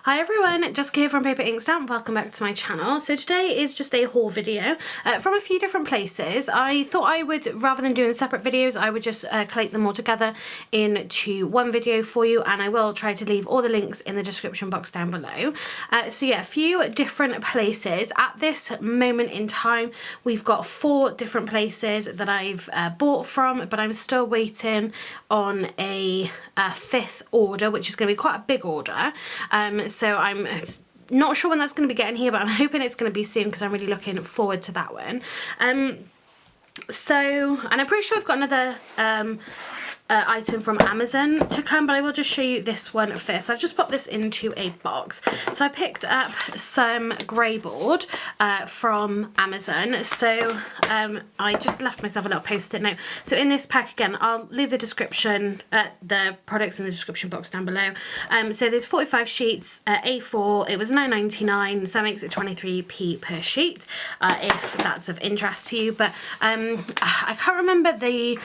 Hi everyone, Jessica here from Paper Ink Stamp. Welcome back to my channel. So today is just a haul video from a few different places. I thought I would, rather than doing separate videos, I would just collate them all together into one video for you, and I will try to leave all the links in the description box down below. So yeah, a few different places. At this moment in time, we've got 4 different places that I've bought from, but I'm still waiting on a 5th order, which is going to be quite a big order. So I'm not sure when that's going to be getting here, but I'm hoping it's going to be soon because I'm really looking forward to that one. And I'm pretty sure I've got another item from Amazon to come, but I will just show you this one first. So I've just popped this into a box. So I picked up some grey board from Amazon. So I just left myself a little post-it note. So in this pack, again, I'll leave the description, the products in the description box down below. So there's 45 sheets, A4. It was £9.99, so that makes it 23p per sheet, if that's of interest to you. But I can't remember the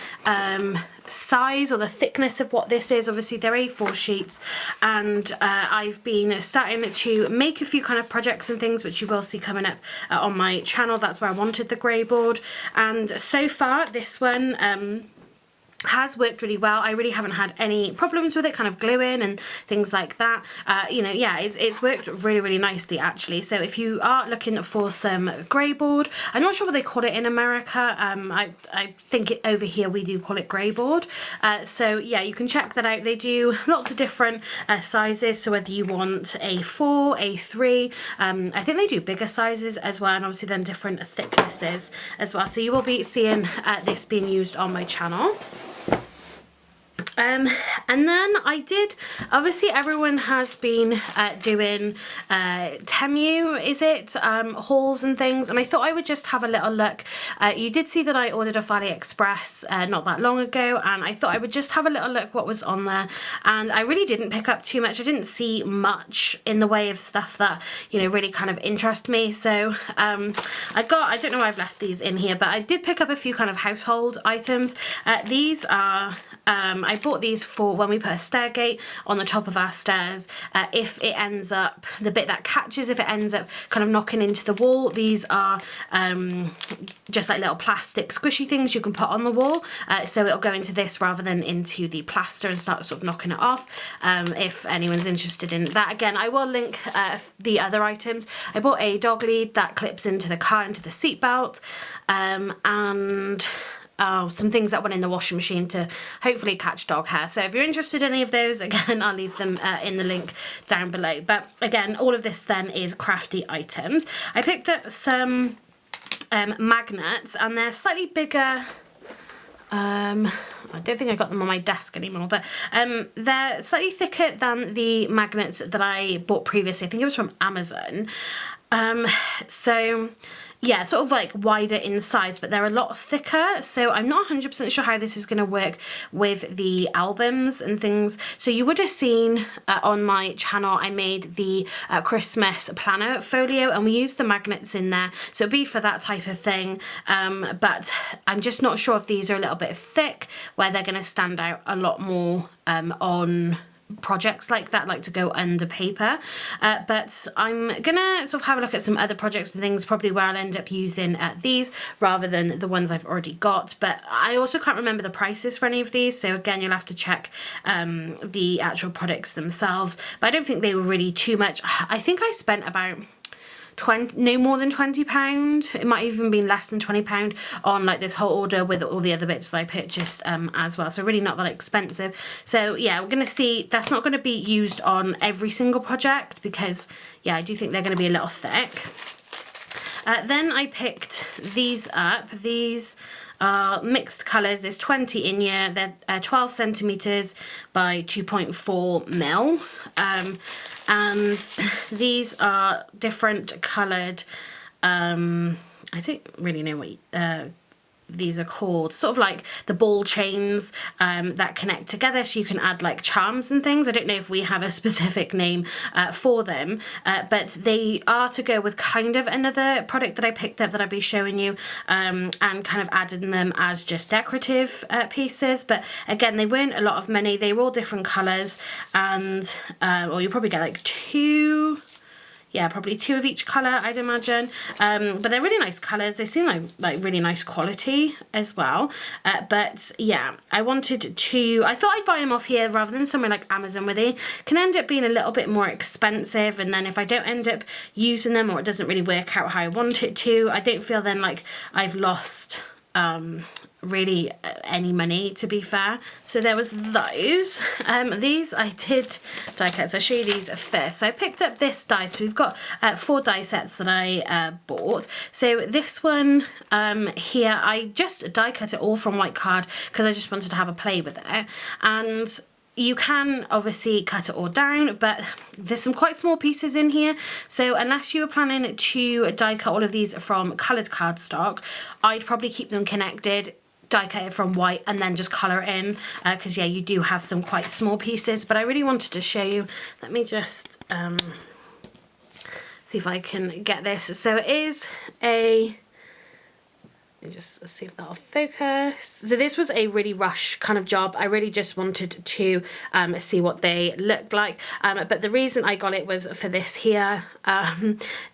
size or the thickness of what this is. Obviously they're A4 sheets, and I've been starting to make a few kind of projects and things which you will see coming up on my channel. That's where I wanted the grey board, and so far this one has worked really well. I really haven't had any problems with it kind of gluing and things like that. You know, yeah, it's worked really nicely actually. So if you are looking for some grey board, I'm not sure what they call it in America. I think over here we do call it grey board. So yeah, you can check that out. They do lots of different sizes, so whether you want A4, A3, I think they do bigger sizes as well, and obviously then different thicknesses as well. So you will be seeing this being used on my channel. And then I did, obviously everyone has been doing Temu, is it, hauls and things, and I thought I would just have a little look. You did see that I ordered off AliExpress not that long ago, and I thought I would just have a little look what was on there, and I really didn't pick up too much. I didn't see much in the way of stuff that, you know, really kind of interest me. So I don't know why I've left these in here, but I did pick up a few kind of household items. These are I bought these for when we put a stair gate on the top of our stairs. If it ends up, the bit that catches, if it ends up kind of knocking into the wall, these are just like little plastic squishy things you can put on the wall. So it'll go into this rather than into the plaster and start sort of knocking it off. If anyone's interested in that, again, I will link the other items. I bought a dog lead that clips into the car, into the seat belt, and some things that went in the washing machine to hopefully catch dog hair. So if you're interested in any of those, again, I'll leave them in the link down below. But again, all of this then is crafty items. I picked up some magnets, and they're slightly bigger. I don't think I got them on my desk anymore, but they're slightly thicker than the magnets that I bought previously. I think it was from Amazon. So yeah, sort of like wider in size, but they're a lot thicker. So I'm not 100% sure how this is going to work with the albums and things. So you would have seen on my channel, I made the Christmas planner folio, and we used the magnets in there. So it'd be for that type of thing. But I'm just not sure if these are a little bit thick, where they're going to stand out a lot more on projects like that, like to go under paper. But I'm gonna sort of have a look at some other projects and things, probably where I'll end up using these rather than the ones I've already got. But I also can't remember the prices for any of these, so again, you'll have to check the actual products themselves. But I don't think they were really too much. I think I spent about no more than £20. It might even been less than £20 on like this whole order with all the other bits that I purchased as well. So really not that expensive. So yeah, we're gonna see. That's not going to be used on every single project because yeah, I do think they're going to be a little thick. Then I picked these up. These are mixed colours. There's 20 in here. They're 12 centimetres by 2.4 mil. And these are different coloured, I don't really know what these are called, sort of like the ball chains that connect together, so you can add like charms and things. I don't know if we have a specific name for them, but they are to go with kind of another product that I picked up that I'll be showing you, and kind of adding them as just decorative pieces. But again, they weren't a lot of money. They were all different colours, and or you probably get like two, yeah, probably two of each colour, I'd imagine. But they're really nice colours. They seem like really nice quality as well. But yeah, I thought I'd buy them off here rather than somewhere like Amazon, where they can end up being a little bit more expensive. And then if I don't end up using them, or it doesn't really work out how I want it to, I don't feel then like I've lost really any money, to be fair. So there was those. These I did die cuts. I'll show you these first. So I picked up this die. So we've got 4 die sets that I bought. So this one here, I just die cut it all from white card because I just wanted to have a play with it. And you can obviously cut it all down, but there's some quite small pieces in here. So unless you were planning to die cut all of these from coloured cardstock, I'd probably keep them connected, die cut it from white, and then just colour it in, because yeah, you do have some quite small pieces. But I really wanted to show you. Let me just see if I can get this. So it is a, let me just see if that'll focus. So this was a really rush kind of job. I really just wanted to see what they looked like. But the reason I got it was for this here.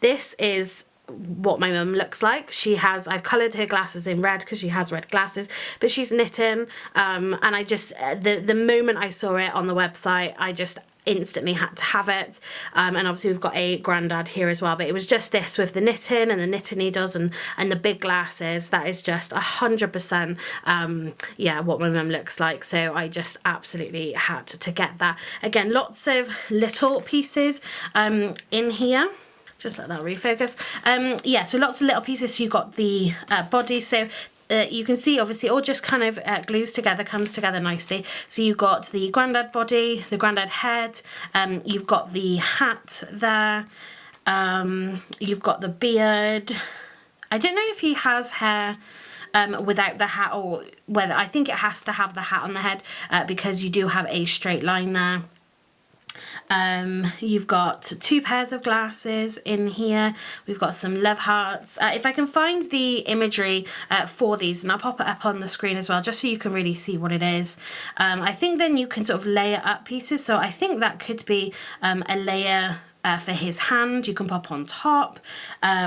This is what my mum looks like. I've coloured her glasses in red because she has red glasses, but she's knitting, and I just, the moment I saw it on the website, I just instantly had to have it. And obviously we've got a grandad here as well, but it was just this with the knitting and the knitting needles and the big glasses. That is just 100% yeah, what my mum looks like. So I just absolutely had to get that. Again, lots of little pieces in here. Just let that refocus. Yeah, so lots of little pieces. So you've got the body. So you can see obviously all just kind of glues together, comes together nicely. So you've got the grandad body, the grandad head, you've got the hat there, you've got the beard. I don't know if he has hair without the hat, or whether, I think it has to have the hat on the head because you do have a straight line there. You've got 2 pairs of glasses in here. We've got some love hearts. If I can find the imagery for these, and I'll pop it up on the screen as well, just so you can really see what it is. I think then you can sort of layer up pieces. So I think that could be a layer for his hand. You can pop on top.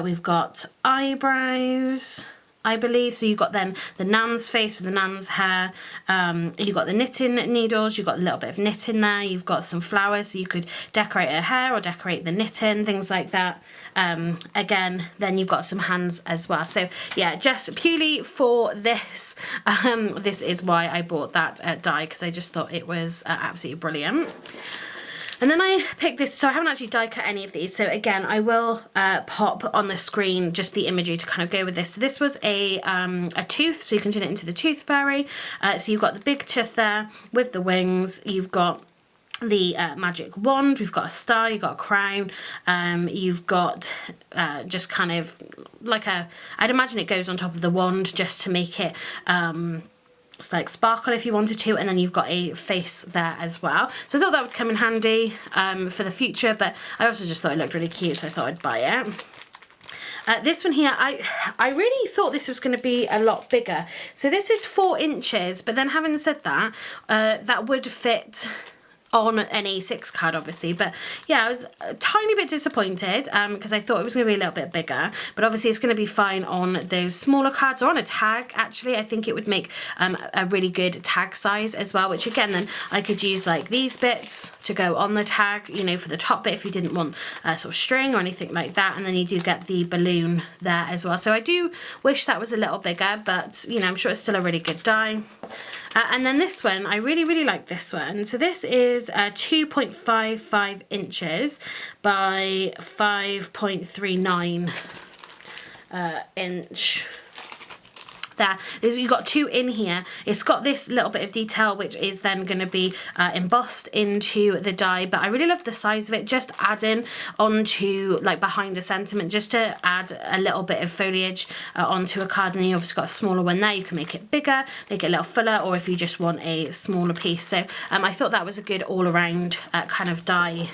We've got eyebrows, I believe. So you've got then the Nan's face with the Nan's hair. You've got the knitting needles. You've got a little bit of knitting there. You've got some flowers, so you could decorate her hair or decorate the knitting, things like that. Again, then you've got some hands as well. So yeah, just purely for this, this is why I bought that die, because I just thought it was absolutely brilliant. And then I picked this, so I haven't actually die cut any of these. So again, I will pop on the screen just the imagery to kind of go with this. So this was a tooth, so you can turn it into the tooth fairy. So you've got the big tooth there with the wings. You've got the magic wand, we've got a star, you've got a crown, you've got just kind of like I'd imagine it goes on top of the wand just to make it like sparkle if you wanted to, and then you've got a face there as well. So I thought that would come in handy for the future, but I also just thought it looked really cute, so I thought I'd buy it. This one here, I really thought this was going to be a lot bigger. So this is 4 inches, but then having said that, that would fit on an A6 card obviously. But yeah, I was a tiny bit disappointed because I thought it was going to be a little bit bigger, but obviously it's going to be fine on those smaller cards or on a tag. Actually, I think it would make a really good tag size as well, which again then I could use like these bits to go on the tag, you know, for the top bit if you didn't want sort of string or anything like that. And then you do get the balloon there as well. So I do wish that was a little bigger, but you know, I'm sure it's still a really good die. And then this one, I really like this one. So this is 2.55 inches by 5.39 inch. there. You've got two in here. It's got this little bit of detail which is then going to be embossed into the die, but I really love the size of it, just adding onto like behind a sentiment, just to add a little bit of foliage onto a card. And you obviously got a smaller one there, you can make it bigger, make it a little fuller, or if you just want a smaller piece. So I thought that was a good all-around kind of die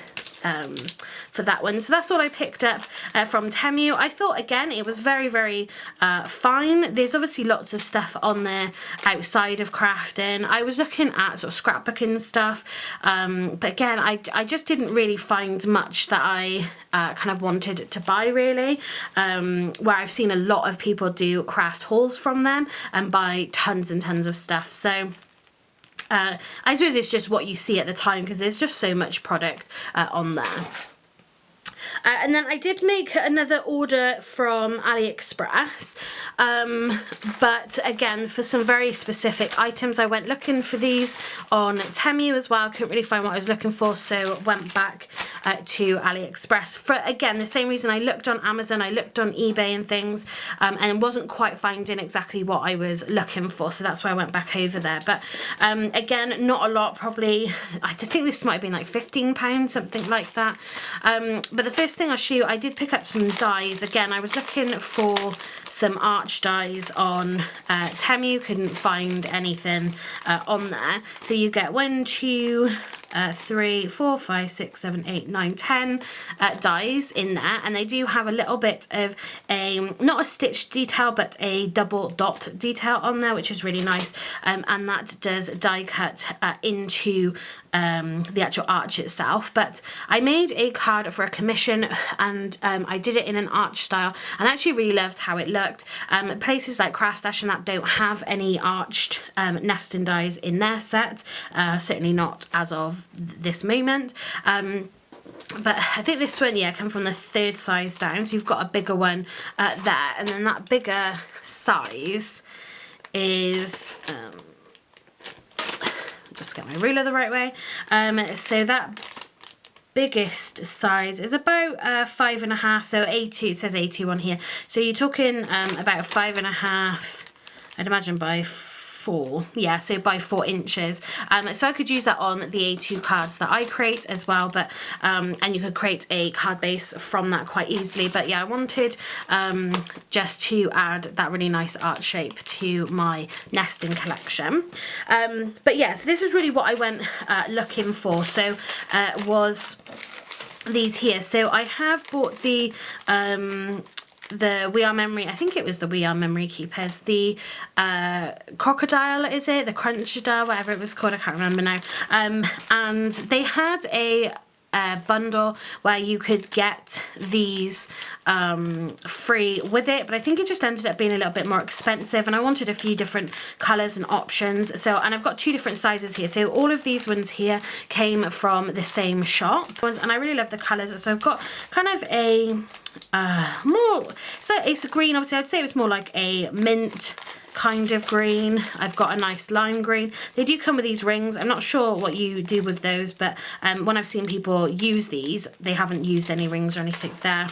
for that one. So that's what I picked up from Temu. I thought again it was very, very fine. There's obviously lots of stuff on there outside of crafting. I was looking at sort of scrapbooking stuff, but again I just didn't really find much that I kind of wanted to buy really, where I've seen a lot of people do craft hauls from them and buy tons and tons of stuff. So I suppose it's just what you see at the time, because there's just so much product on there. And then I did make another order from AliExpress, but again for some very specific items. I went looking for these on Temu as well, couldn't really find what I was looking for, so went back to AliExpress for, again, the same reason I looked on Amazon, I looked on eBay and things, and wasn't quite finding exactly what I was looking for, so that's why I went back over there. But again, not a lot, probably, I think this might have been like £15, something like that. But the first thing I'll show you, I did pick up some dies. Again, I was looking for some arch dies on Temu, couldn't find anything on there. So you get 1, 2, 3, 4, 5, 6, 7, 8, 9, 10 dies in there, and they do have a little bit of a, not a stitch detail, but a double dot detail on there, which is really nice, and that does die cut into the actual arch itself. But I made a card for a commission, and I did it in an arch style, and I actually really loved how it looked. Places like CraftStash and that don't have any arched nesting dies in their set, certainly not as of this moment. But I think this one, yeah, come from the 3rd size down, so you've got a bigger one there, and then that bigger size is just get my ruler the right way. So that biggest size is about 5.5, so A2, it says A2 on here, so you're talking about 5.5, I'd imagine, by 4, yeah, so by 4 inches. So I could use that on the A2 cards that I create as well, but and you could create a card base from that quite easily. But yeah, I wanted just to add that really nice art shape to my nesting collection. But yeah, so this is really what I went looking for. So was these here. So I have bought the We Are Memory, I think it was the We Are Memory Keepers, the crocodile, is it? The crunchadile, whatever it was called, I can't remember now. And they had a bundle where you could get these free with it, but I think it just ended up being a little bit more expensive, and I wanted a few different colours and options. So, and I've got 2 different sizes here, so all of these ones here came from the same shop, and I really love the colours. So I've got kind of a more, so it's a green, obviously I'd say it was more like a mint kind of green. I've got a nice lime green. They do come with these rings. I'm not sure what you do with those, but when I've seen people use these, they haven't used any rings or anything there.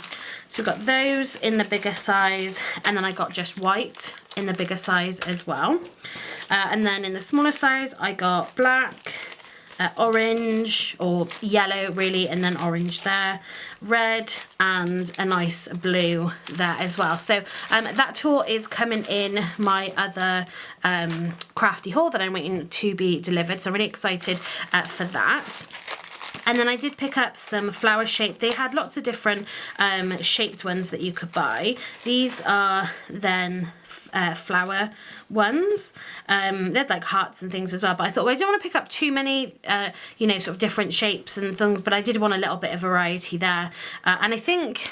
So we've got those in the bigger size, and then I got just white in the bigger size as well. And then in the smaller size, I got black, orange, or yellow really, and then orange there, red, and a nice blue there as well. So that tool is coming in my other crafty haul that I'm waiting to be delivered, so I'm really excited for that. And then I did pick up some flower shape. They had lots of different shaped ones that you could buy. These are then flower ones. They're like hearts and things as well, but I thought, well, I don't want to pick up too many you know, sort of different shapes and things, but I did want a little bit of variety there. And I think,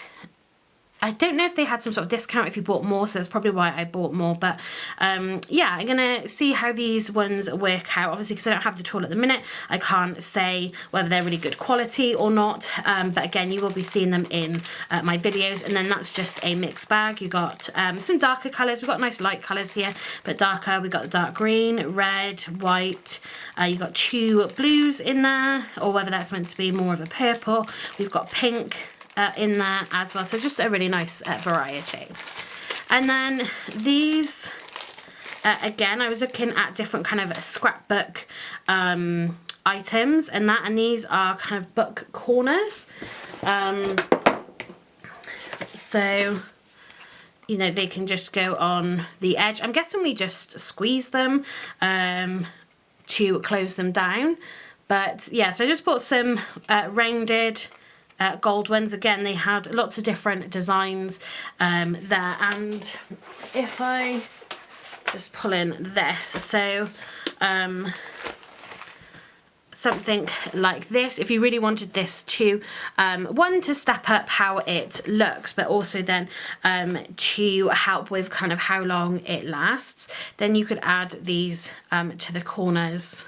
I don't know if they had some sort of discount if you bought more, so that's probably why I bought more. But yeah, I'm gonna see how these ones work out. Obviously, because I don't have the tool at the minute, I can't say whether they're really good quality or not. But again, you will be seeing them in my videos. And then that's just a mixed bag. You got some darker colours. We've got nice light colours here, but darker. We got the dark green, red, white. You got 2 blues in there, or whether that's meant to be more of a purple. We've got pink in there as well, so just a really nice variety. And then these again, I was looking at different kind of scrapbook items and these are kind of book corners. So, you know, they can just go on the edge. I'm guessing we just squeeze them to close them down. But yeah, so I just bought some rounded gold ones. Again, they had lots of different designs there. And if I just pull in this, so something like this, if you really wanted this to one, to step up how it looks, but also then to help with kind of how long it lasts, then you could add these to the corners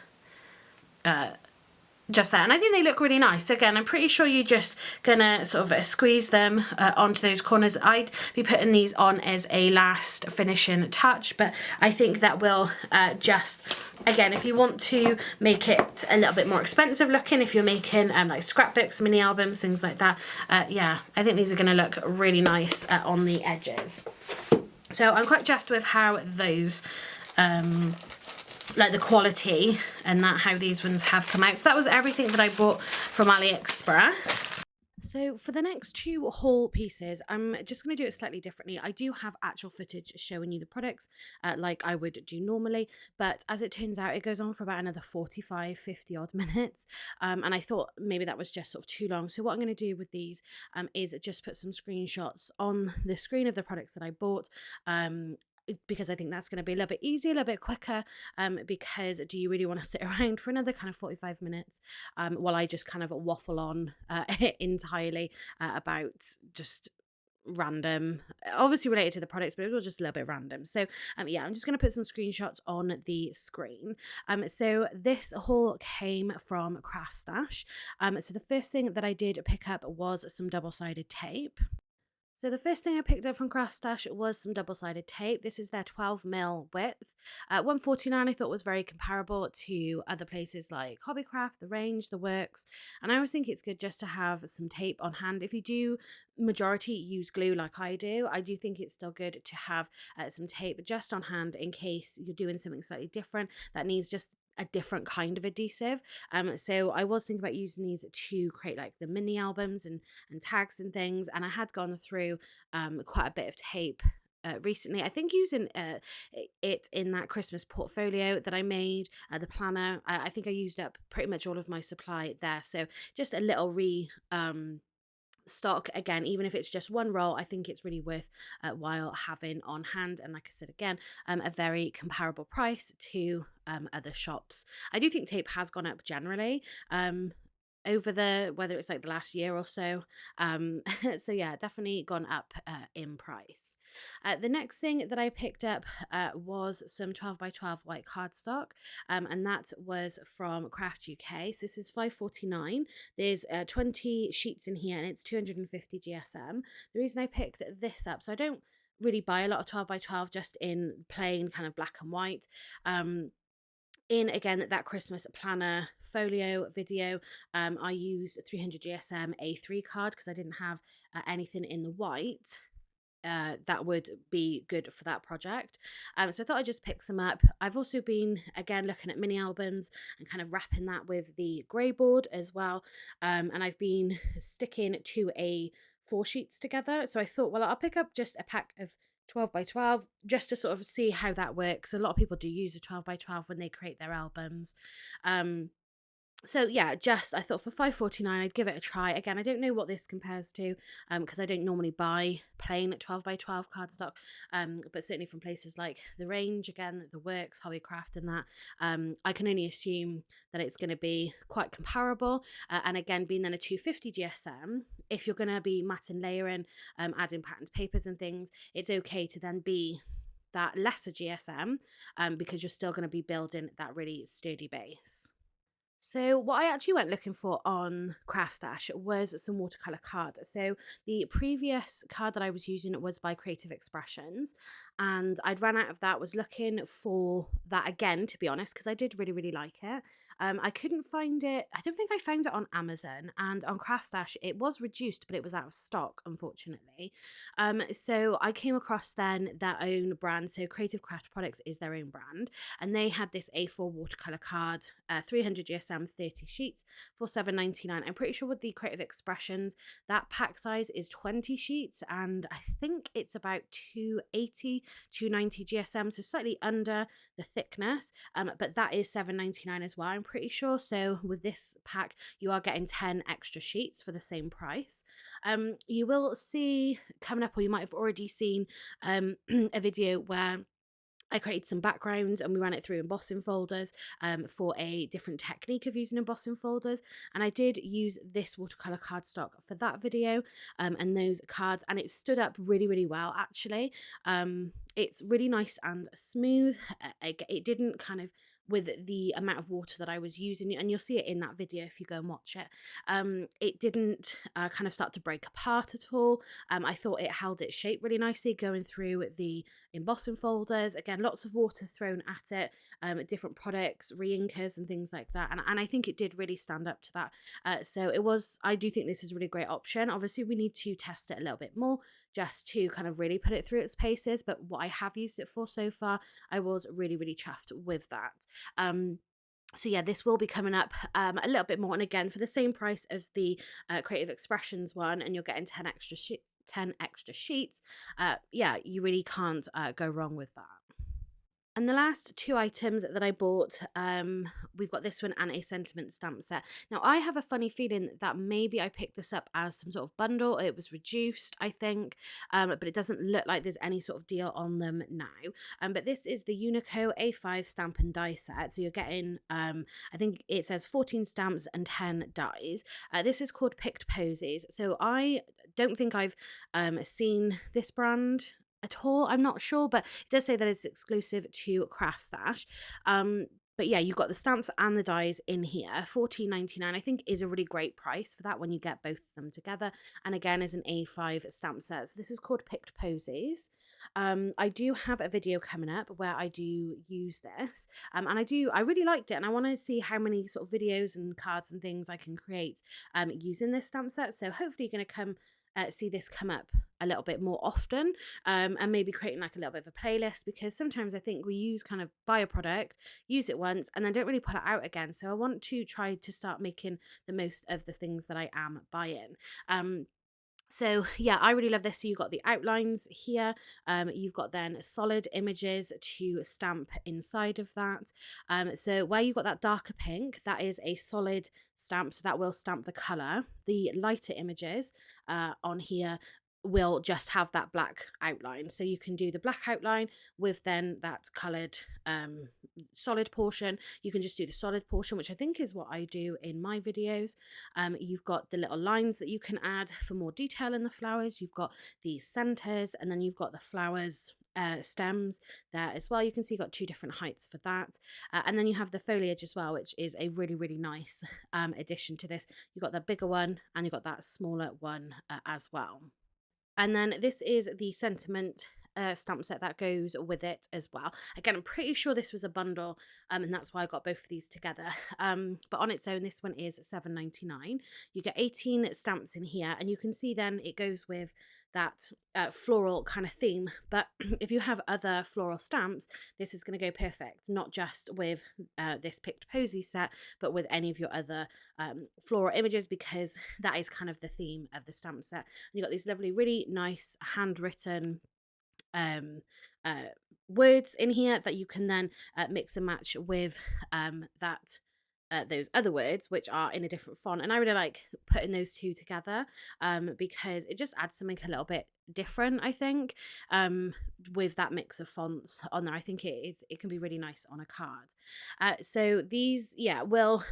just there, and I think they look really nice. Again, I'm pretty sure you're just gonna sort of squeeze them onto those corners. I'd be putting these on as a last finishing touch, but I think that will just, again, if you want to make it a little bit more expensive looking, if you're making like scrapbooks, mini albums, things like that, yeah, I think these are gonna look really nice on the edges. So I'm quite chuffed with how those like the quality and that how these ones have come out. So that was everything that I bought from AliExpress. So for the next two haul pieces, I'm just going to do it slightly differently. I do have actual footage showing you the products like I would do normally, but as it turns out, it goes on for about another 45, 50 odd minutes. And I thought maybe that was just sort of too long. So what I'm going to do with these is just put some screenshots on the screen of the products that I bought. Because I think that's going to be a little bit easier, a little bit quicker, because do you really want to sit around for another kind of 45 minutes while I just kind of waffle on entirely about just random, obviously related to the products, but it was just a little bit random. So yeah, I'm just going to put some screenshots on the screen. So this haul came from CraftStash. So the first thing that I did pick up was some double-sided tape. So the first thing I picked up from CraftStash was some double-sided tape. This is their 12mm width. $1.49 I thought was very comparable to other places like Hobbycraft, The Range, The Works. And I always think it's good just to have some tape on hand. If you do majority use glue like I do think it's still good to have some tape just on hand in case you're doing something slightly different that needs just a different kind of adhesive. So I was thinking about using these to create like the mini albums and tags and things, and I had gone through quite a bit of tape recently. I think using it in that Christmas portfolio that I made, the planner, I think I used up pretty much all of my supply there. So just a little stock again, even if it's just one roll, I think it's really worth while having on hand. And like I said again, a very comparable price to other shops. I do think tape has gone up generally over the, whether it's like the last year or so. So yeah, definitely gone up in price. The next thing that I picked up was some 12x12 white cardstock, and that was from CraftUK. So this is $5.49. There's 20 sheets in here and it's 250 GSM. The reason I picked this up, so I don't really buy a lot of 12x12 just in plain kind of black and white. In again that Christmas planner folio video, I used 300 GSM A3 card because I didn't have anything in the white that would be good for that project. So I thought I'd just pick some up. I've also been again looking at mini albums and kind of wrapping that with the grey board as well, and I've been sticking to a 4 sheets together. So I thought, well, I'll pick up just a pack of 12x12 just to sort of see how that works. A lot of people do use the 12x12 when they create their albums. So yeah, just I thought for $5.49 I'd give it a try. Again, I don't know what this compares to because I don't normally buy plain 12x12 cardstock, but certainly from places like The Range, again, The Works, Hobbycraft and that, I can only assume that it's going to be quite comparable. And again, being then a 250 GSM, if you're going to be matte and layering, adding patterned papers and things, it's okay to then be that lesser GSM because you're still going to be building that really sturdy base. So what I actually went looking for on CraftStash was some watercolour card. So the previous card that I was using was by Creative Expressions, and I'd run out of that, was looking for that again, to be honest, because I did really, really like it. I couldn't find it. I don't think I found it on Amazon, and on CraftStash it was reduced, but it was out of stock, unfortunately. So I came across then their own brand. So Creative Craft Products is their own brand, and they had this A4 watercolor card, 300 GSM, 30 sheets for $7.99. I'm pretty sure with the Creative Expressions, that pack size is 20 sheets, and I think it's about 280, 290 GSM, so slightly under the thickness. But that is $7.99 as well, I'm pretty sure. So with this pack, you are getting 10 extra sheets for the same price. You will see coming up, or you might have already seen a video where I created some backgrounds and we ran it through embossing folders for a different technique of using embossing folders. And I did use this watercolor cardstock for that video and those cards, and it stood up really, really well, actually. It's really nice and smooth. It didn't kind of, with the amount of water that I was using, and you'll see it in that video if you go and watch it, it didn't kind of start to break apart at all. I thought it held its shape really nicely going through the embossing folders. Again, lots of water thrown at it, different products, re-inkers and things like that, and I think it did really stand up to that. So it was, I do think this is a really great option. Obviously we need to test it a little bit more just to kind of really put it through its paces, but what I have used it for so far, I was really, really chuffed with that. So yeah, this will be coming up a little bit more, and again for the same price as the Creative Expressions one, and you're getting 10 extra sheets. Yeah, you really can't go wrong with that. And the last two items that I bought, we've got this one and a sentiment stamp set. Now, I have a funny feeling that maybe I picked this up as some sort of bundle. It was reduced, I think, but it doesn't look like there's any sort of deal on them now. But this is the Unico A5 stamp and die set. So you're getting, I think it says 14 stamps and 10 dies. This is called Picked Posies. So I don't think I've seen this brand at all. I'm not sure, but it does say that it's exclusive to CraftStash. But yeah, you've got the stamps and the dies in here. $14.99 I think is a really great price for that when you get both of them together. And again, is an A5 stamp set. So this is called Picked Posies. I do have a video coming up where I do use this, and I really liked it, and I want to see how many sort of videos and cards and things I can create using this stamp set. So hopefully you're going to come see this come up a little bit more often, and maybe creating like a little bit of a playlist, because sometimes I think we buy a product, use it once, and then don't really pull it out again. So I want to try to start making the most of the things that I am buying. So yeah, I really love this. So you've got the outlines here, you've got then solid images to stamp inside of that. So where you've got that darker pink, that is a solid stamp, so that will stamp the colour. The lighter images on here will just have that black outline, so you can do the black outline with then that coloured solid portion. You can just do the solid portion, which I think is what I do in my videos. You've got the little lines that you can add for more detail in the flowers. You've got the centers, and then you've got the flowers stems there as well. You can see you've got two different heights for that, and then you have the foliage as well, which is a really, really nice addition to this. You've got the bigger one and you've got that smaller one as well. And then this is the sentiment stamp set that goes with it as well. Again, I'm pretty sure this was a bundle, and that's why I got both of these together. But on its own, this one is $7.99. You get 18 stamps in here, and you can see then it goes with that floral kind of theme. But if you have other floral stamps, this is going to go perfect, not just with this Picked Posy set, but with any of your other floral images, because that is kind of the theme of the stamp set. And you've got these lovely, really nice handwritten words in here that you can then mix and match with those other words, which are in a different font. And I really like putting those two together because it just adds something a little bit different, I think, with that mix of fonts on there. I think it can be really nice on a card. So these, yeah, will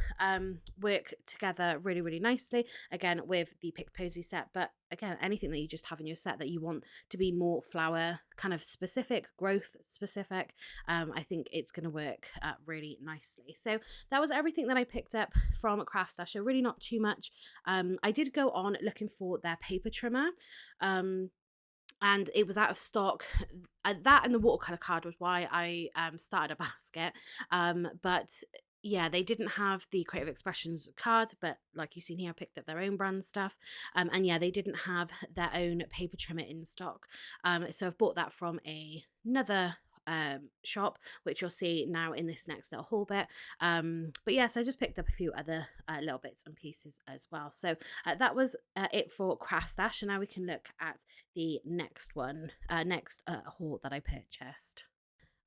work together really, really nicely, again, with the Picked Posy set. But again, anything that you just have in your set that you want to be more flower kind of specific, growth specific, I think it's going to work really nicely. So that was everything that I picked up from CraftStash. So really not too much. I did go on looking for their paper trimmer, and it was out of stock. That and the watercolor card was why I started a basket. But yeah, they didn't have the Creative Expressions card, but like you've seen here, I picked up their own brand stuff. And yeah, they didn't have their own paper trimmer in stock. So I've bought that from another shop, which you'll see now in this next little haul bit. But yeah, so I just picked up a few other little bits and pieces as well. So that was it for CraftStash, and now we can look at the next haul that I purchased.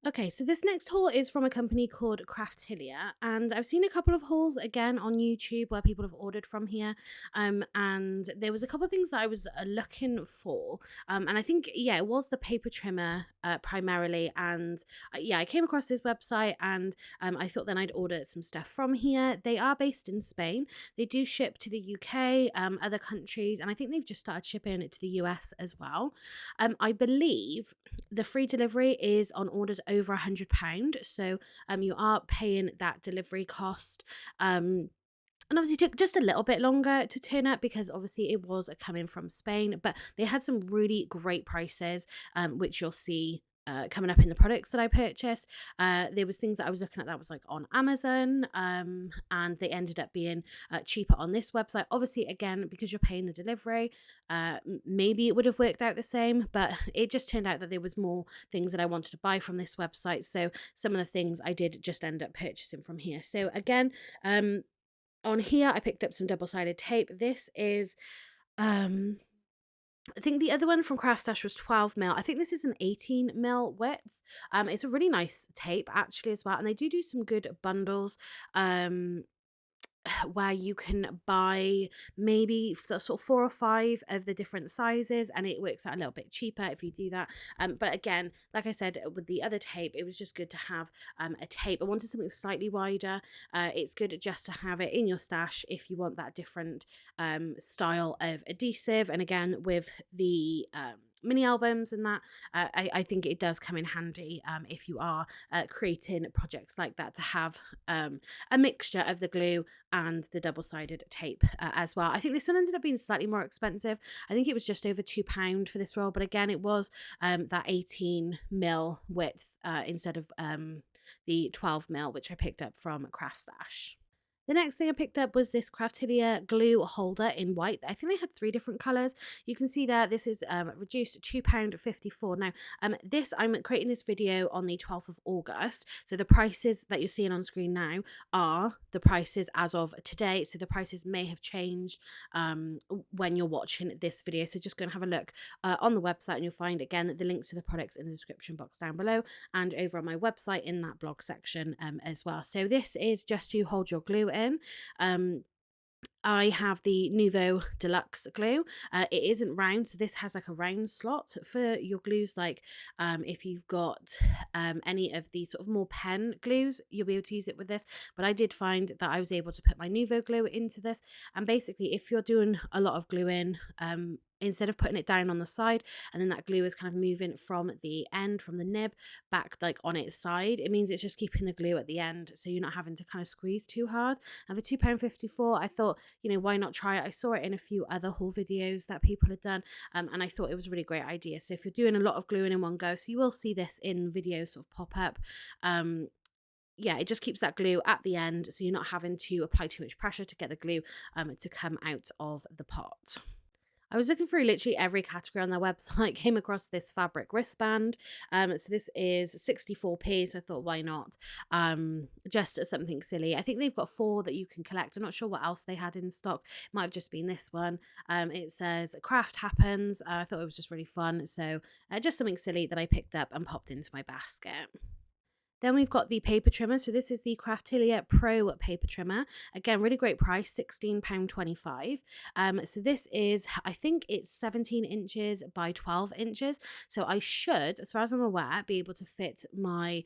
Okay, so this next haul is from a company called Craftelieres, and I've seen a couple of hauls again on YouTube where people have ordered from here, and there was a couple of things that I was looking for, and I think, yeah, it was the paper trimmer primarily, and yeah, I came across this website, and I thought then I'd order some stuff from here. They are based in Spain. They do ship to the UK, other countries, and I think they've just started shipping it to the US as well. I believe the free delivery is on orders over £100, so you are paying that delivery cost. And obviously took just a little bit longer to turn up because obviously it was coming from Spain, but they had some really great prices, which you'll see coming up in the products that I purchased. There was things that I was looking at that was like on Amazon, and they ended up being cheaper on this website. Obviously, again, because you're paying the delivery, maybe it would have worked out the same, but it just turned out that there was more things that I wanted to buy from this website. So some of the things I did just end up purchasing from here. So again, on here, I picked up some double-sided tape. This is, I think the other one from CraftStash was 12 mil. I think this is an 18 mil width. It's a really nice tape actually as well, and they do some good bundles. Where you can buy maybe sort of 4 or 5 of the different sizes, and it works out a little bit cheaper if you do that. But again, like I said with the other tape, it was just good to have a tape. I wanted something slightly wider. It's good just to have it in your stash if you want that different style of adhesive. And again, with the mini albums and that, I think it does come in handy if you are creating projects like that, to have a mixture of the glue and the double-sided tape as well. I think this one ended up being slightly more expensive. I think it was just over £2 for this roll, but again, it was that 18 mil width instead of the 12 mil, which I picked up from CraftStash. The next thing I picked up was this Craftelieres glue holder in white. I think they had 3 different colours. You can see there, this is reduced to £2.54. Now, I'm creating this video on the 12th of August. So the prices that you're seeing on screen now are the prices as of today. So the prices may have changed when you're watching this video. So just go and have a look on the website, and you'll find, again, the links to the products in the description box down below, and over on my website in that blog section as well. So this is just to hold your glue in. I have the Nuvo Deluxe glue. It isn't round, so this has like a round slot for your glues. Like if you've got any of the sort of more pen glues, you'll be able to use it with this. But I did find that I was able to put my Nuvo glue into this. And basically, if you're doing a lot of glue in, instead of putting it down on the side and then that glue is kind of moving from the end, from the nib back like on its side, it means it's just keeping the glue at the end, so you're not having to kind of squeeze too hard. And for £2.54, I thought, you know, why not try it? I saw it in a few other haul videos that people had done, and I thought it was a really great idea. So if you're doing a lot of gluing in one go, so you will see this in videos sort of pop up, yeah, it just keeps that glue at the end, so you're not having to apply too much pressure to get the glue to come out of the pot. I was looking through literally every category on their website, came across this fabric wristband. So this is 64p, so I thought, why not? Just something silly. I think they've got 4 that you can collect. I'm not sure what else they had in stock. It might have just been this one. It says craft happens. I thought it was just really fun. So just something silly that I picked up and popped into my basket. Then we've got the paper trimmer. So this is the Craftelieres Pro paper trimmer. Again, really great price, £16.25. So this is, I think it's 17 inches by 12 inches. So I should, as far as I'm aware, be able to fit my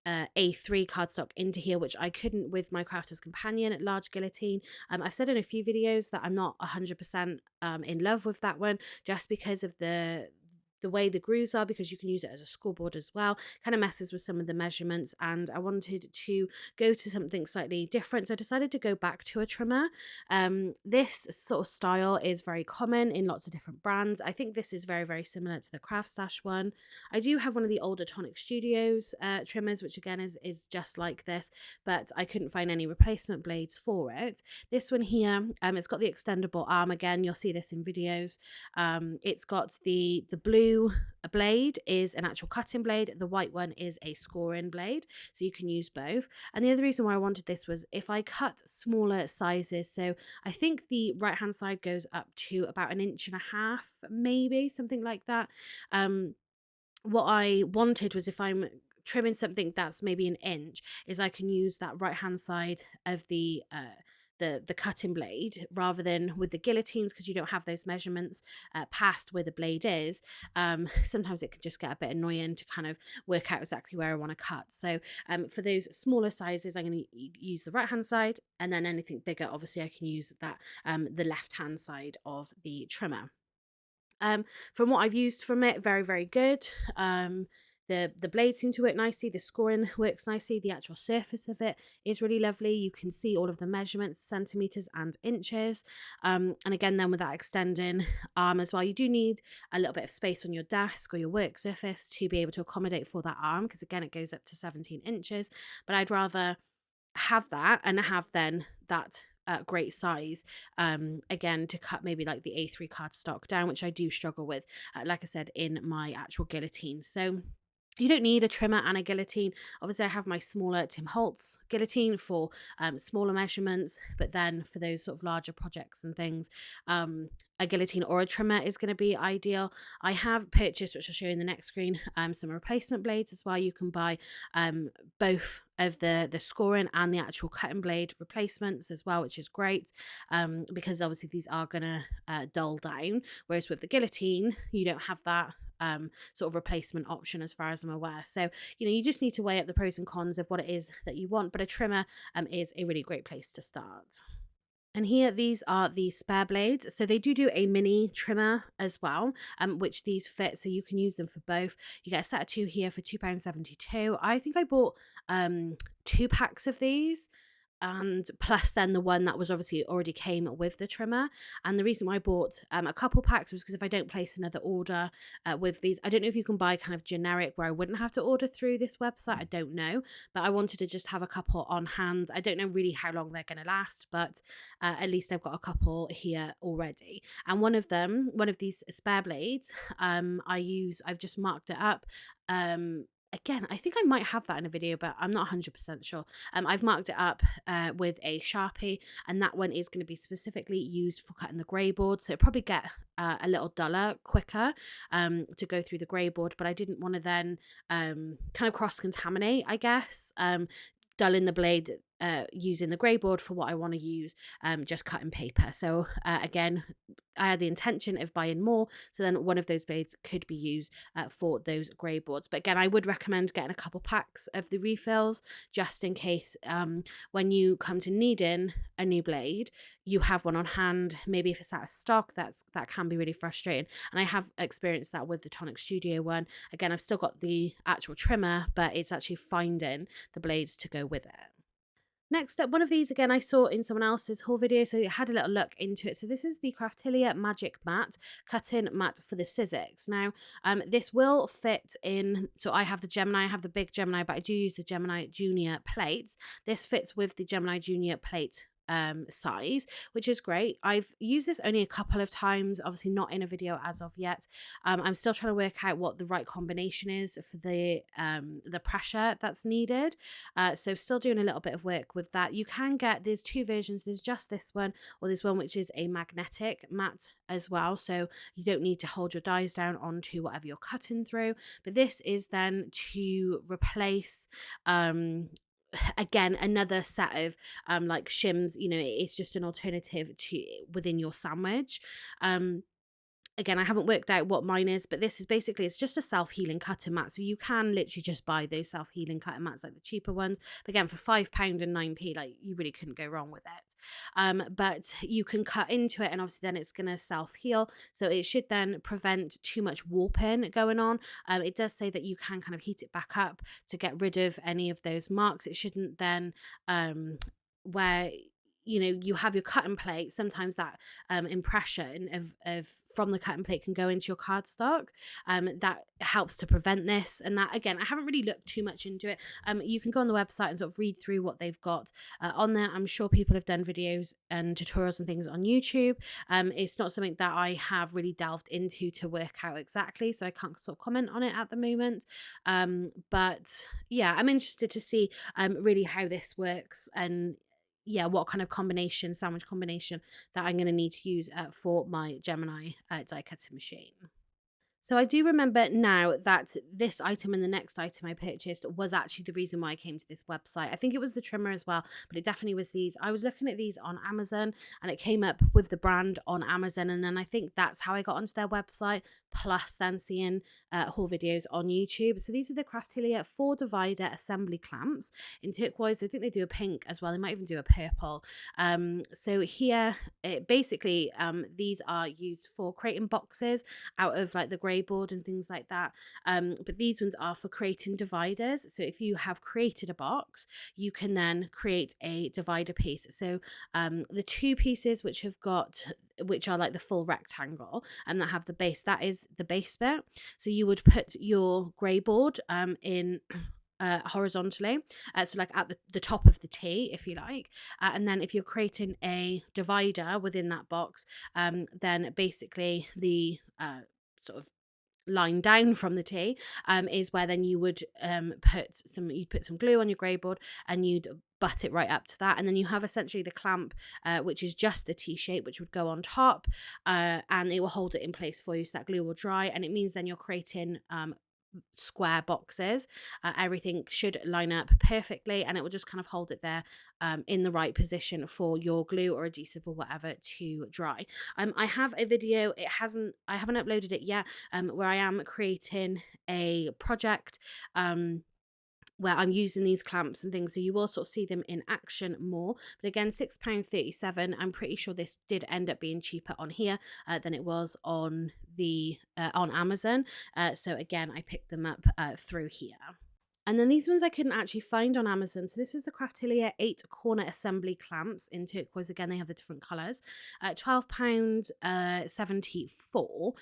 A3 cardstock into here, which I couldn't with my Crafter's Companion large guillotine. I've said in a few videos that I'm not 100% in love with that one, just because of the the way the grooves are, because you can use it as a scoreboard as well. Kind of messes with some of the measurements, and I wanted to go to something slightly different, so I decided to go back to a trimmer. This sort of style is very common in lots of different brands. I think this is very, very similar to the CraftStash one. I do have one of the older Tonic Studios trimmers, which again is just like this, but I couldn't find any replacement blades for it. This one here, it's got the extendable arm. Again, you'll see this in videos. It's got the blue blade is an actual cutting blade. The white one is a scoring blade, so you can use both. And the other reason why I wanted this was if I cut smaller sizes, so I think the right hand side goes up to about 1.5 inches, maybe something like that. What I wanted was, if I'm trimming something that's maybe 1 inch, is I can use that right hand side of the cutting blade rather than with the guillotines, because you don't have those measurements past where the blade is. Sometimes it can just get a bit annoying to kind of work out exactly where I want to cut. So for those smaller sizes, I'm going to use the right hand side, and then anything bigger, obviously I can use that the left hand side of the trimmer. From what I've used from it, very, very good. The blades seem to work nicely, the scoring works nicely, the actual surface of it is really lovely. You can see all of the measurements, centimeters and inches. And again, then with that extending arm as well, you do need a little bit of space on your desk or your work surface to be able to accommodate for that arm, because again, it goes up to 17 inches. But I'd rather have that and have then that great size again to cut maybe like the A3 cardstock down, which I do struggle with, like I said, in my actual guillotine. So you don't need a trimmer and a guillotine. Obviously, I have my smaller Tim Holtz guillotine for smaller measurements, but then for those sort of larger projects and things, a guillotine or a trimmer is going to be ideal. I have purchased, which I'll show you in the next screen, some replacement blades as well. You can buy both of the scoring and the actual cutting blade replacements as well, which is great, because obviously these are going to dull down, whereas with the guillotine you don't have that sort of replacement option as far as I'm aware. So you just need to weigh up the pros and cons of what it is that you want, but a trimmer is a really great place to start. And here, these are the spare blades. So they do a mini trimmer as well, which these fit, so you can use them for both. You get a set of 2 here for £2.72. I think I bought 2 packs of these, and plus then the one that was obviously already came with the trimmer. And the reason why I bought a couple packs was because if I don't place another order with these, I don't know if you can buy kind of generic where I wouldn't have to order through this website, I don't know, but I wanted to just have a couple on hand. I don't know really how long they're going to last, but at least I've got a couple here already. And one of these spare blades, I've just marked it up. Again, I think I might have that in a video, but I'm not 100% sure. I've marked it up with a Sharpie, and that one is going to be specifically used for cutting the grey board. So it'll probably get a little duller quicker to go through the grey board, but I didn't want to then kind of cross-contaminate, I guess, dulling the blade using the grey board for what I want to use, just cutting paper. So again, I had the intention of buying more, so then one of those blades could be used for those grey boards. But again, I would recommend getting a couple packs of the refills, just in case when you come to needing a new blade, you have one on hand. Maybe if it's out of stock, that can be really frustrating. And I have experienced that with the Tonic Studio one. Again, I've still got the actual trimmer, but it's actually finding the blades to go with it. Next up, one of these, again, I saw in someone else's haul video, so I had a little look into it. So this is the Craftelieres Magic Mat, cut-in mat for the Sizzix. Now, this will fit in, so I have the Gemini, I have the big Gemini, but I do use the Gemini Junior plates. This fits with the Gemini Junior plate size, which is great. I've used this only a couple of times, obviously not in a video as of yet. I'm still trying to work out what the right combination is for the pressure that's needed, so still doing a little bit of work with that. You can get, there's 2 versions, there's just this one, or there's one which is a magnetic mat as well, so you don't need to hold your dies down onto whatever you're cutting through. But this is then to replace again, another set of like shims. It's just an alternative to within your sandwich. again, I haven't worked out what mine is, but this is basically, it's just a self-healing cutting mat. So you can literally just buy those self-healing cutting mats, like the cheaper ones. But again, for £5 and 9p, like you really couldn't go wrong with it. But you can cut into it, and obviously then it's going to self-heal. So it should then prevent too much warping going on. It does say that you can kind of heat it back up to get rid of any of those marks. It shouldn't then, where you have your cut and plate, sometimes that impression of from the cut and plate can go into your cardstock. That helps to prevent this. And that, again, I haven't really looked too much into it. You can go on the website and sort of read through what they've got on there. I'm sure people have done videos and tutorials and things on YouTube. It's not something that I have really delved into to work out exactly, so I can't sort of comment on it at the moment. But yeah, I'm interested to see really how this works, and yeah, what kind of sandwich combination that I'm going to need to use for my Gemini die cutting machine. So I do remember now that this item and the next item I purchased was actually the reason why I came to this website. I think it was the trimmer as well, but it definitely was these. I was looking at these on Amazon, and it came up with the brand on Amazon, and then I think that's how I got onto their website, plus then seeing haul videos on YouTube. So these are the Craftelieres 4 divider assembly clamps in turquoise. I think they do a pink as well. They might even do a purple. So here, basically, these are used for creating boxes out of like the grey board and things like that. But these ones are for creating dividers. So if you have created a box, you can then create a divider piece. So the two pieces which are like the full rectangle and that have the base, that is the base bit. So you would put your grey board in horizontally, so like at the top of the T, if you like, and then if you're creating a divider within that box, then basically the sort of line down from the T is where then you would put some glue on your grey board, and you'd butt it right up to that, and then you have essentially the clamp, which is just the T shape, which would go on top, and it will hold it in place for you, so that glue will dry, and it means then you're creating square boxes. Everything should line up perfectly, and it will just kind of hold it there in the right position for your glue or adhesive or whatever to dry. I have a video, I haven't uploaded it yet, where I am creating a project where I'm using these clamps and things, so you will sort of see them in action more. But again, £6.37. I'm pretty sure this did end up being cheaper on here than it was on Amazon. So again, I picked them up through here. And then these ones I couldn't actually find on Amazon. So this is the Craftelieres 8 corner assembly clamps in turquoise. Again, they have the different colours. £12.74.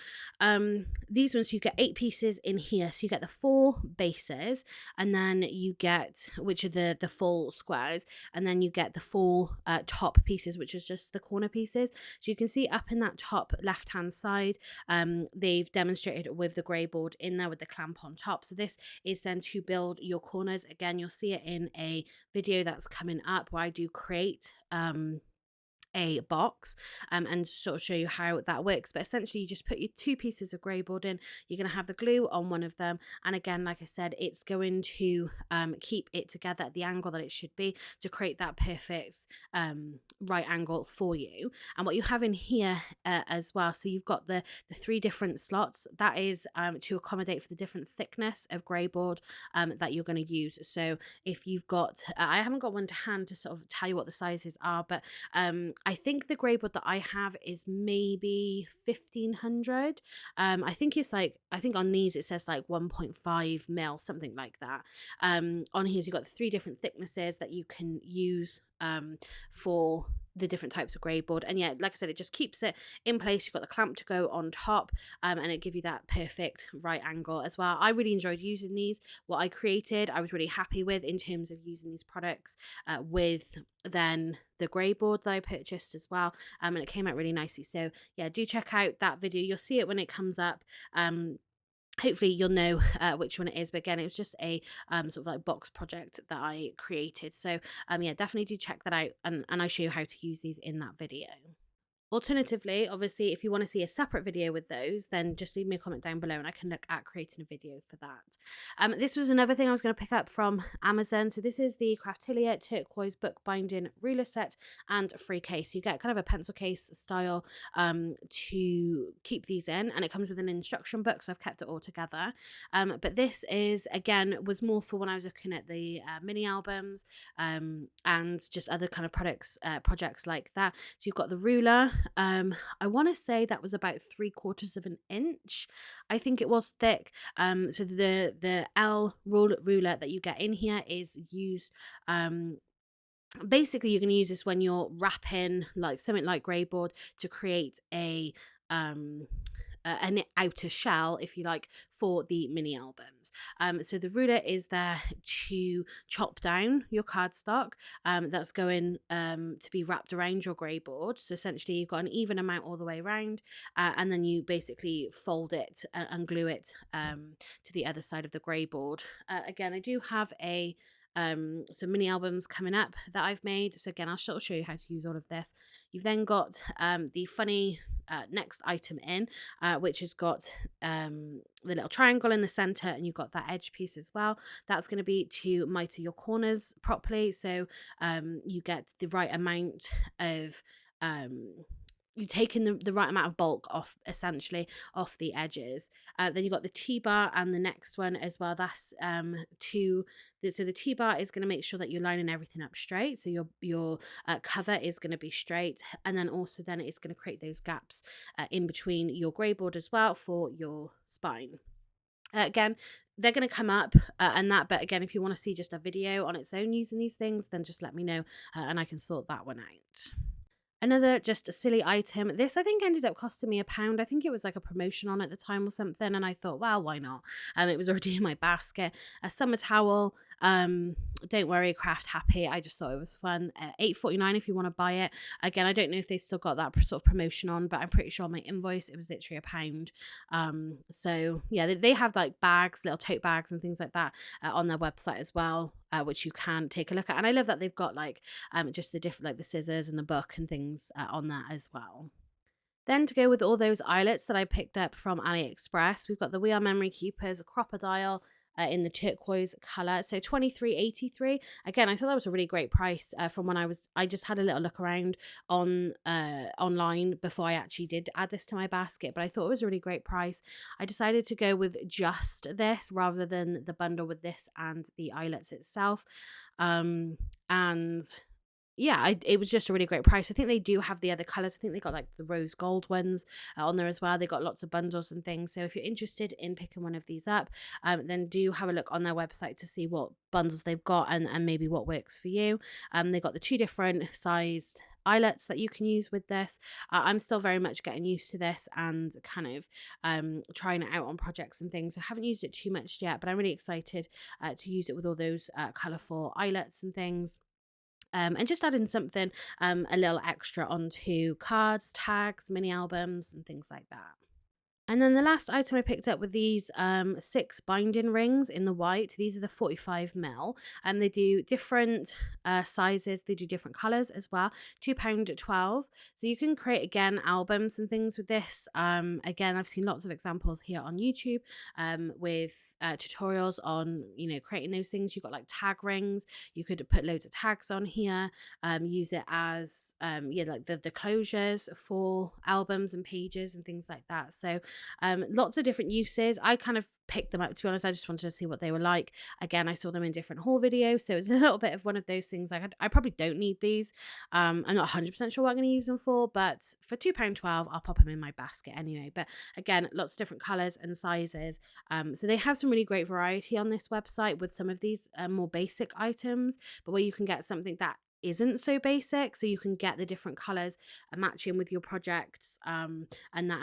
These ones, you get 8 pieces in here. So you get the 4 bases, and then you get, which are the full squares, and then you get the 4 top pieces, which is just the corner pieces. So you can see up in that top left hand side, they've demonstrated with the grey board in there with the clamp on top. So this is then to build your corners. Again, you'll see it in a video that's coming up where I do create a box and sort of show you how that works. But essentially, you just put your 2 pieces of grey board in, you're going to have the glue on one of them, and again, like I said, it's going to keep it together at the angle that it should be to create that perfect right angle for you. And what you have in here as well, so you've got the 3 different slots. That is to accommodate for the different thickness of grey board that you're going to use. So if you've got, I haven't got one to hand to sort of tell you what the sizes are, but I think the grey board that I have is maybe 1500. I think on these it says like 1.5 mil, something like that. On here you've got the 3 different thicknesses that you can use for the different types of grey board. And yeah, like I said, it just keeps it in place. You've got the clamp to go on top, and it give you that perfect right angle as well. I really enjoyed using these. What I created, I was really happy with in terms of using these products with then the grey board that I purchased as well, and it came out really nicely. So yeah, do check out that video. You'll see it when it comes up. Hopefully you'll know which one it is, but again, it was just a sort of like box project that I created. So yeah, definitely do check that out, and I show you how to use these in that video. Alternatively, obviously, if you want to see a separate video with those, then just leave me a comment down below and I can look at creating a video for that. This was another thing I was going to pick up from Amazon. So this is the Craftelieres turquoise bookbinding ruler set and free case. You get kind of a pencil case style to keep these in, and it comes with an instruction book, so I've kept it all together. But this is, again, was more for when I was looking at the mini albums and just other kind of projects like that. So you've got the ruler. I want to say that was about 3/4 of an inch. I think it was thick. So the L ruler that you get in here is used. Basically, you're going to use this when you're wrapping like something like grey board to create um an outer shell, if you like, for the mini albums. So the ruler is there to chop down your cardstock that's going to be wrapped around your grey board. So essentially you've got an even amount all the way around, and then you basically fold it and glue it to the other side of the grey board. Again, I do have some mini albums coming up that I've made. So again, I'll show you how to use all of this. You've then got the funny next item in, which has got the little triangle in the center, and you've got that edge piece as well. That's going to be to miter your corners properly, so you get the right amount of you're taking the right amount of bulk off, essentially, off the edges. Then you've got the T-bar and the next one as well. That's so the T-bar is going to make sure that you're lining everything up straight. So your cover is going to be straight. And then also then it's going to create those gaps in between your grey board as well for your spine. Again, they're going to come up and that, but again, if you want to see just a video on its own using these things, then just let me know and I can sort that one out. Another just a silly item. This I think ended up costing me £1. I think it was like a promotion on at the time or something, and I thought, well, why not? It was already in my basket. A summer towel. Don't worry, craft happy. I just thought it was fun. £8.49 if you want to buy it. Again, I don't know if they still got that sort of promotion on, but I'm pretty sure on my invoice it was literally £1. So yeah, they have like bags, little tote bags and things like that on their website as well, which you can take a look at. And I love that they've got like just the different, like the scissors and the book and things on that as well. Then to go with all those eyelets that I picked up from AliExpress, we've got the We Are Memory Keepers Crocodile in the turquoise colour. So £23.83. Again, I thought that was a really great price from when I just had a little look around on online before I actually did add this to my basket, but I thought it was a really great price. I decided to go with just this rather than the bundle with this and the eyelets itself. And yeah, it was just a really great price. I think they do have the other colours. I think they got like the rose gold ones on there as well. They got lots of bundles and things. So if you're interested in picking one of these up, then do have a look on their website to see what bundles they've got and maybe what works for you. They got the 2 different sized eyelets that you can use with this. I'm still very much getting used to this and kind of trying it out on projects and things. I haven't used it too much yet, but I'm really excited to use it with all those colourful eyelets and things. And just adding something a little extra onto cards, tags, mini albums and things like that. And then the last item I picked up were these 6 binding rings in the white. These are the 45mm, and they do different sizes. They do different colours as well. £2.12. So you can create, again, albums and things with this. Again, I've seen lots of examples here on YouTube with tutorials on, creating those things. You've got like tag rings. You could put loads of tags on here. Use it as, like the closures for albums and pages and things like that. So lots of different uses. I kind of picked them up, to be honest. I just wanted to see what they were like. Again, I saw them in different haul videos, so it's a little bit of one of those things. Like I probably don't need these. I'm not 100% sure what I'm going to use them for, but for £2.12 I'll pop them in my basket anyway. But again, lots of different colours and sizes. So they have some really great variety on this website with some of these more basic items, but where you can get something that isn't so basic, so you can get the different colors matching with your projects and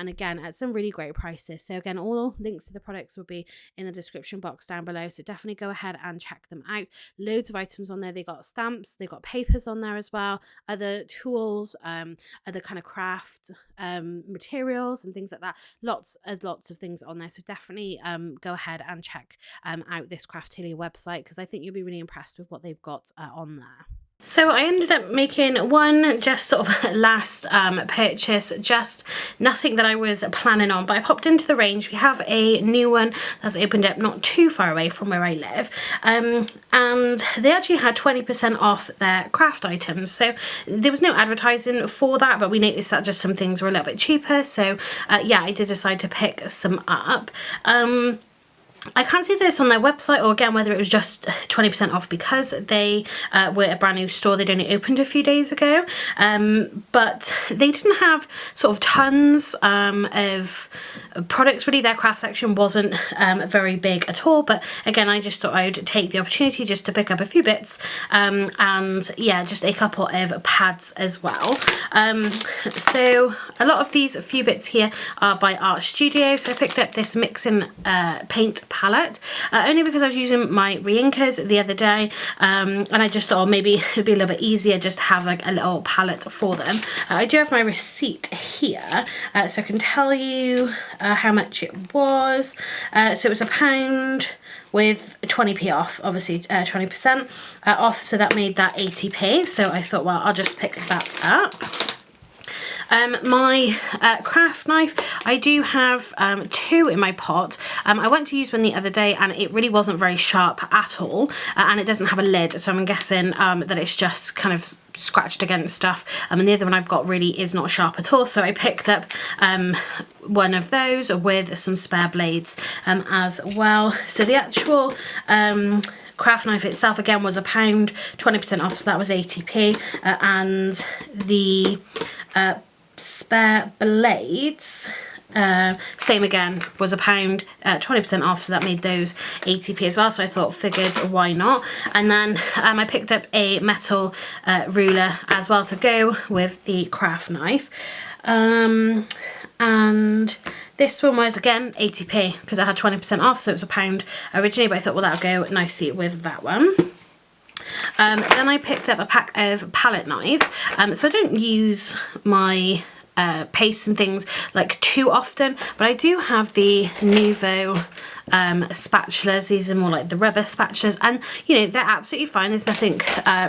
again at some really great prices. So again, all links to the products will be in the description box down below, so definitely go ahead and check them out. Loads of items on there. They got stamps, they got papers on there as well, other tools, other kind of craft materials and things like that. Lots of things on there, so definitely go ahead and check out this Craftelieres website, because I think you'll be really impressed with what they've got on there. So I ended up making one just sort of last purchase, just nothing that I was planning on, but I popped into the range. We have a new one that's opened up not too far away from where I live, and they actually had 20% off their craft items. So there was no advertising for that, but we noticed that just some things were a little bit cheaper. So yeah, I did decide to pick some up. I can't see this on their website, or again whether it was just 20% off because they were a brand new store. They'd only opened a few days ago, but they didn't have sort of tons of products really. Their craft section wasn't very big at all, but again I just thought I would take the opportunity just to pick up a few bits, and yeah, just a couple of pads as well. So a lot of these few bits here are by Art Studio. So I picked up this mixing paint palette only because I was using my reinkers the other day, and I just thought maybe it'd be a little bit easier just to have like a little palette for them. I do have my receipt here, so I can tell you how much it was. So it was £1 with 20p off, obviously 20% off, so that made that 80p. So I thought, well, I'll just pick that up. My craft knife, I do have two in my pot. I went to use one the other day and it really wasn't very sharp at all, and it doesn't have a lid, so I'm guessing that it's just kind of scratched against stuff, and the other one I've got really is not sharp at all, so I picked up one of those with some spare blades as well. So the actual craft knife itself again was £1, 20% off, so that was 80p, and the spare blades, same again, was £1, 20% off, so that made those 80p as well. So I thought, figured why not. And then I picked up a metal ruler as well to go with the craft knife, and this one was again 80p because I had 20% off, so it was £1 originally, but I thought, well, that'll go nicely with that one. Then I picked up a pack of palette knives. So I don't use my paste and things like too often, but I do have the Nuvo spatulas. These are more like the rubber spatulas, and you know, they're absolutely fine. There's nothing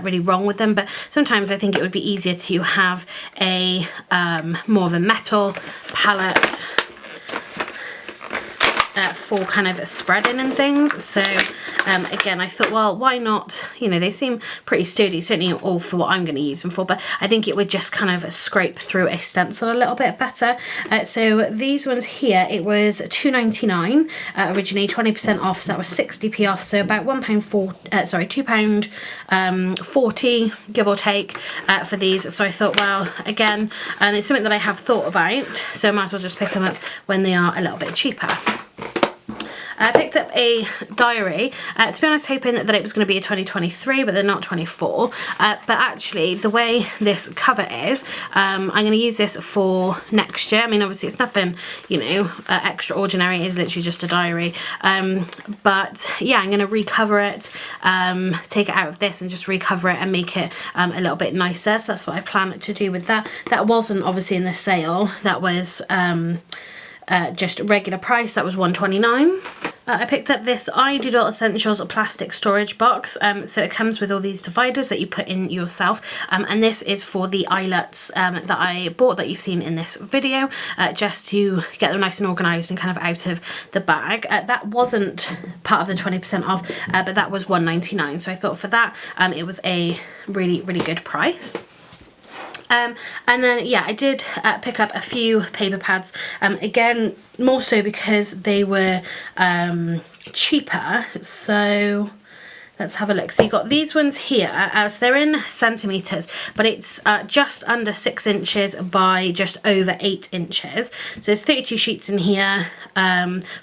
really wrong with them, but sometimes I think it would be easier to have a more of a metal palette for kind of spreading and things. So again, I thought, well, why not? You know, they seem pretty sturdy, certainly all for what I'm going to use them for, but I think it would just kind of scrape through a stencil a little bit better. So these ones here, it was £2.99 originally, 20% off, so that was 60p off, so about £2.40 give or take for these. So I thought, well, again, it's something that I have thought about, so I might as well just pick them up when they are a little bit cheaper. I picked up a diary, to be honest, hoping that it was going to be a 2023, but they're not 24. But actually, the way this cover is, I'm going to use this for next year. I mean, obviously, it's nothing, you know, extraordinary. It is literally just a diary. But yeah, I'm going to recover it, take it out of this and just recover it and make it a little bit nicer. So that's what I plan to do with that. That wasn't obviously in the sale. That was just regular price. That was £1.29. I picked up this iDoodle Essentials plastic storage box. So it comes with all these dividers that you put in yourself, and this is for the eyelets that I bought that you've seen in this video, just to get them nice and organised and kind of out of the bag. That wasn't part of the 20% off, but that was £1.99, so I thought for that it was a really, really good price. And then yeah, I did pick up a few paper pads, again more so because they were cheaper. So let's have a look. So you got these ones here, so they're in centimetres, but it's just under 6 inches by just over 8 inches. So there's 32 sheets in here,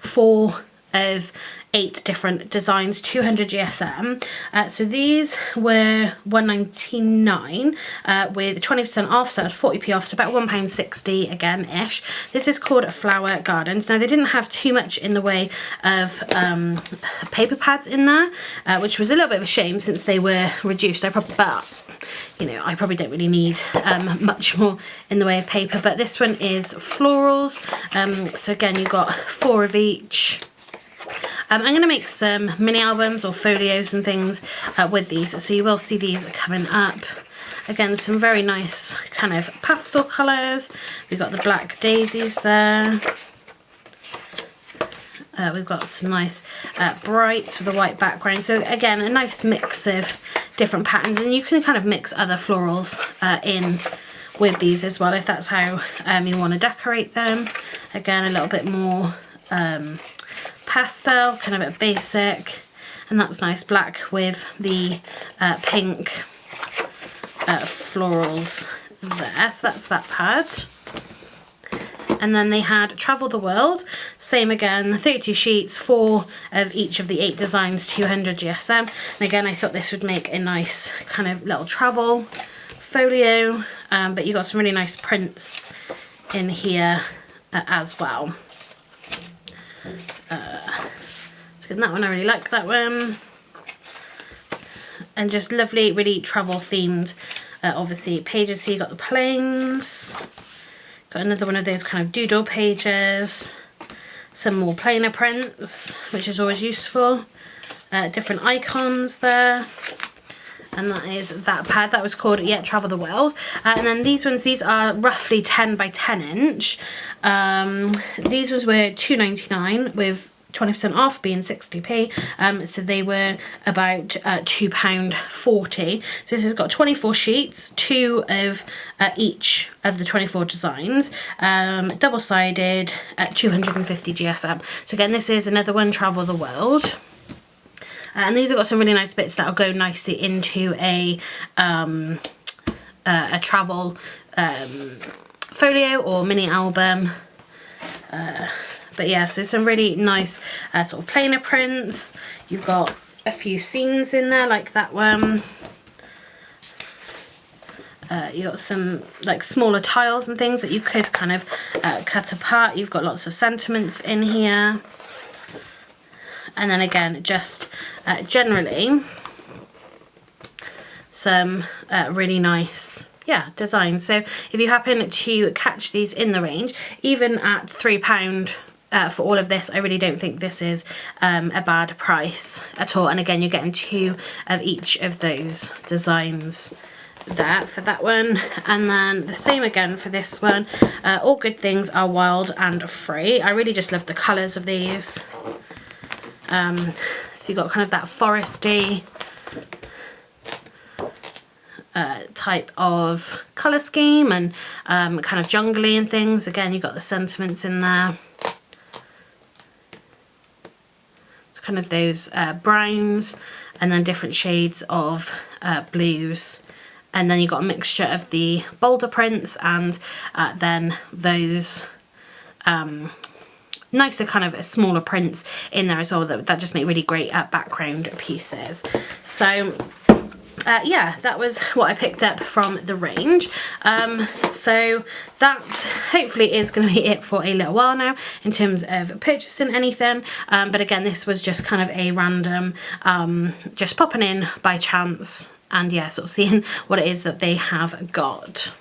4 of 8 different designs, 200 GSM. So these were £1.99 with 20% off, so that's 40p off, so about £1.60 again ish. This is called Flower Gardens. Now they didn't have too much in the way of paper pads in there, which was a little bit of a shame since they were reduced. But you know, I probably don't really need much more in the way of paper. But this one is florals, so again you got 4 of each. I'm going to make some mini albums or folios and things with these, so you will see these coming up. Again, some very nice kind of pastel colours. We've got the black daisies there. We've got some nice brights with a white background. So again, a nice mix of different patterns, and you can kind of mix other florals in with these as well if that's how you want to decorate them. Again, a little bit more pastel, kind of a basic, and that's nice black with the pink florals there. So that's that pad. And then they had Travel the World, same again, 32 sheets, 4 of each of the 8 designs, 200 GSM. And again, I thought this would make a nice kind of little travel folio, but you got some really nice prints in here as well. So that one, I really like that one. And just lovely, really travel themed, obviously, pages. So you got the planes. Got another one of those kind of doodle pages, some more plainer prints, which is always useful, different icons there, and that is that pad. That was called Travel the World. And then these ones, these are roughly 10 by 10 inch. These ones were £2.99 with 20% off being 60p, so they were about £2.40. So this has got 24 sheets, 2 of each of the 24 designs, double-sided at 250 GSM. So again, this is another one, Travel the World. And these have got some really nice bits that'll go nicely into a travel folio or mini album. But yeah, so some really nice sort of plainer prints. You've got a few scenes in there, like that one. You got some like smaller tiles and things that you could kind of cut apart. You've got lots of sentiments in here. And then again, just generally some really nice designs. So if you happen to catch these in the range, even at £3 for all of this, I really don't think this is a bad price at all. And again, you're getting 2 of each of those designs there for that one. And then the same again for this one. All good things are wild and free. I really just love the colours of these. So you got kind of that foresty type of colour scheme, and kind of jungly and things. Again, you got the sentiments in there. So kind of those browns, and then different shades of blues. And then you got a mixture of the bolder prints, and then those nicer kind of smaller prints in there as well that just make really great background pieces. So yeah, that was what I picked up from the range. So that hopefully is going to be it for a little while now in terms of purchasing anything. But again, this was just kind of a random, just popping in by chance, and yeah, sort of seeing what it is that they have got.